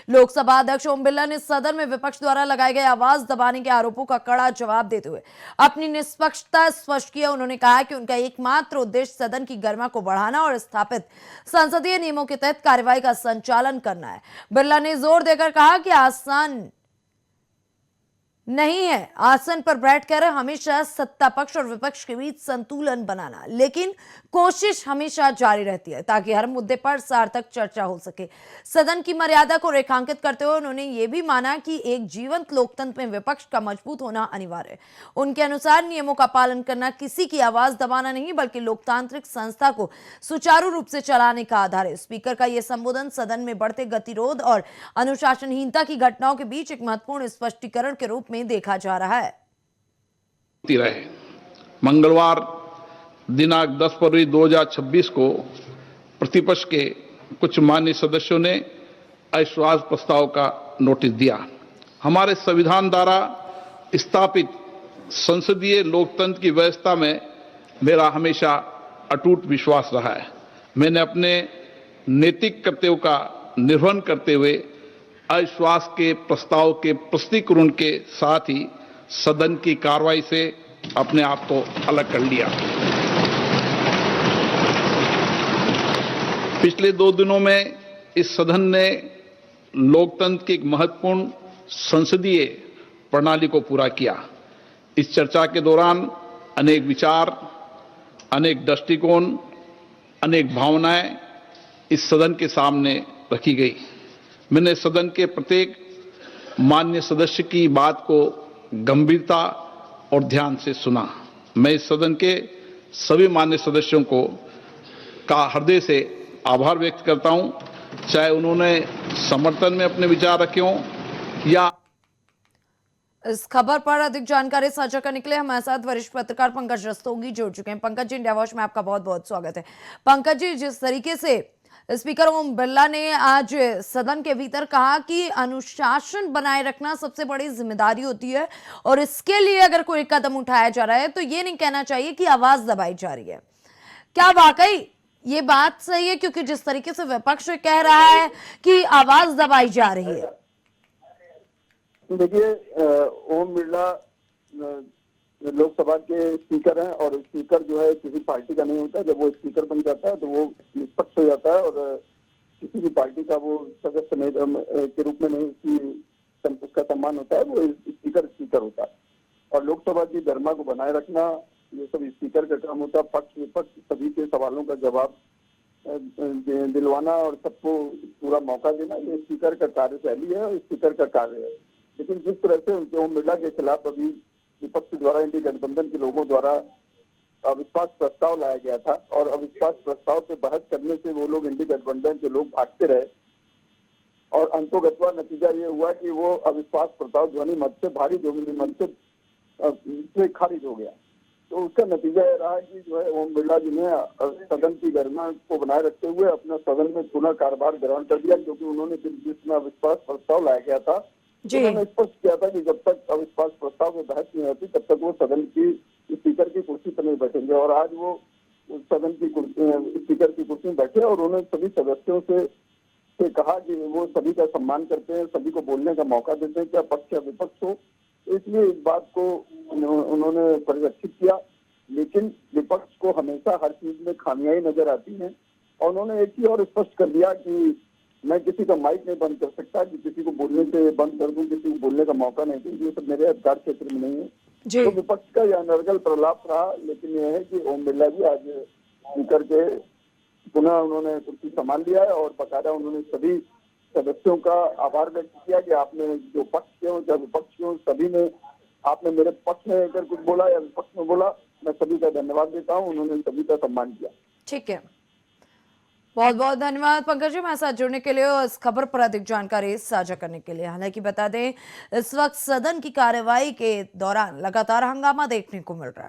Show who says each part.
Speaker 1: लोकसभा अध्यक्ष ओम बिरला ने सदन में विपक्ष द्वारा लगाए गए आवाज दबाने के आरोपों का कड़ा जवाब देते हुए अपनी निष्पक्षता स्पष्ट किया। उन्होंने कहा कि उनका एकमात्र उद्देश्य सदन की गरिमा को बढ़ाना और स्थापित संसदीय नियमों के तहत कार्यवाही का संचालन करना है। बिरला ने जोर देकर कहा कि आसान नहीं है आसन पर बैठकर हमेशा सत्ता पक्ष और विपक्ष के बीच संतुलन बनाना, लेकिन कोशिश हमेशा जारी रहती है ताकि हर मुद्दे पर सार्थक चर्चा हो सके। सदन की मर्यादा को रेखांकित करते हुए उन्होंने ये भी माना कि एक जीवंत लोकतंत्र में विपक्ष का मजबूत होना अनिवार्य है। उनके अनुसार नियमों का पालन करना किसी की आवाज दबाना नहीं बल्कि लोकतांत्रिक संस्था को सुचारू रूप से चलाने का आधार है। स्पीकर का यह संबोधन सदन में बढ़ते गतिरोध और अनुशासनहीनता की घटनाओं के बीच एक महत्वपूर्ण स्पष्टीकरण के रूप में देखा जा रहा है।
Speaker 2: रहे मंगलवार दिनांक 10 फरवरी 2026 को प्रतिपक्ष के कुछ माननीय सदस्यों ने अविश्वास प्रस्ताव का नोटिस दिया। हमारे संविधान द्वारा स्थापित संसदीय लोकतंत्र की व्यवस्था में मेरा हमेशा अटूट विश्वास रहा है। मैंने अपने नैतिक कर्तव्यों का निर्वहन करते हुए अविश्वास के प्रस्ताव के प्रस्तुतीकरण के साथ ही सदन की कार्रवाई से अपने आप को अलग कर लिया। पिछले 2 दिनों में इस सदन ने लोकतंत्र की एक महत्वपूर्ण संसदीय प्रणाली को पूरा किया। इस चर्चा के दौरान अनेक विचार, अनेक दृष्टिकोण, अनेक भावनाएं इस सदन के सामने रखी गई। मैंने सदन के प्रत्येक माननीय सदस्य की बात को गंभीरता और ध्यान से सुना। मैं इस सदन के सभी माननीय सदस्यों को का हृदय से आभार व्यक्त करता हूं, चाहे उन्होंने समर्थन में अपने विचार रखे हों या।
Speaker 1: इस खबर पर अधिक जानकारी साझा करने के लिए हमारे साथ वरिष्ठ पत्रकार पंकज रस्तोगी जुड़ चुके हैं। पंकज जी, इंडिया वॉच में आपका बहुत बहुत स्वागत है। पंकज जी, जिस तरीके से स्पीकर ओम बिरला ने आज सदन के भीतर कहा कि अनुशासन बनाए रखना सबसे बड़ी जिम्मेदारी होती है और इसके लिए अगर कोई कदम उठाया जा रहा है तो ये नहीं कहना चाहिए कि आवाज दबाई जा रही है। क्या वाकई ये बात सही है? क्योंकि जिस तरीके से विपक्ष कह रहा है कि आवाज दबाई जा रही है।
Speaker 3: देखिए, ओम बिरला लोकसभा के स्पीकर हैं और स्पीकर जो है किसी पार्टी का नहीं होता। जब वो स्पीकर बन जाता है तो वो निष्पक्ष हो जाता है और किसी भी पार्टी का वो सदस्य के रूप में नहीं उसका सम्मान होता है। वो स्पीकर होता है और लोकसभा की गरिमा को बनाए रखना ये सब स्पीकर का काम होता है। पक्ष विपक्ष सभी के सवालों का जवाब दिलवाना और सबको पूरा मौका देना ये स्पीकर का कार्यशैली है और स्पीकर का कार्य है। लेकिन जिस तरह से उनके ओम बिरला के खिलाफ अभी विपक्ष द्वारा इंडी गठबंधन के लोगों द्वारा अविश्वास प्रस्ताव लाया गया था और अविश्वास प्रस्ताव पे बहस करने से वो लोग इंडी गठबंधन के लोग भागते रहे और अंतोगत्वा नतीजा ये हुआ कि वो अविश्वास प्रस्ताव ध्वनि मत से भारी ध्वनि मत से खारिज हो गया। तो उसका नतीजा ये रहा कि जो है ओम बिरला जी ने सदन की गरिमा को बनाए रखते हुए अपना सदन में पुनः कार्यभार ग्रहण कर दिया, क्योंकि उन्होंने जिसमें अविश्वास प्रस्ताव लाया गया था उन्होंने स्पष्ट किया था कि जब तक अविश्वास प्रस्ताव में बहस नहीं होती तब तक वो सदन की स्पीकर की कुर्सी पर नहीं बैठेंगे। और आज वो सदन की स्पीकर की कुर्सी में बैठे और उन्होंने सभी सदस्यों से कहा कि वो सभी का सम्मान करते हैं, सभी को बोलने का मौका देते हैं, क्या पक्ष या विपक्ष हो। इसलिए इस बात को उन्होंने परिलक्षित किया। लेकिन विपक्ष को हमेशा हर चीज में खामियां नजर आती हैं और उन्होंने एक ही और स्पष्ट कर दिया कि मैं किसी का माइक नहीं बंद कर सकता, कि किसी को बोलने से बंद कर दूं, किसी को बोलने का मौका नहीं दूं, ये सब मेरे अधिकार क्षेत्र में नहीं है। तो विपक्ष का यह अनर्गल प्रलाप रहा। लेकिन यह है कि ओम बिरला जी आज स्पीकर के पुनः उन्होंने कुर्सी संभाल लिया है और बकायदा उन्होंने सभी सदस्यों का आभार व्यक्त किया कि आपने जो पक्ष के हो चाहे विपक्ष के हो, सभी ने आपने मेरे पक्ष में अगर कुछ बोला या विपक्ष में बोला, मैं सभी का धन्यवाद देता हूँ। उन्होंने सभी का सम्मान किया।
Speaker 1: ठीक है, बहुत बहुत धन्यवाद पंकज जी हमारे साथ जुड़ने के लिए और इस खबर पर अधिक जानकारी साझा करने के लिए। हालांकि बता दें, इस वक्त सदन की कार्यवाही के दौरान लगातार हंगामा देखने को मिल रहा है।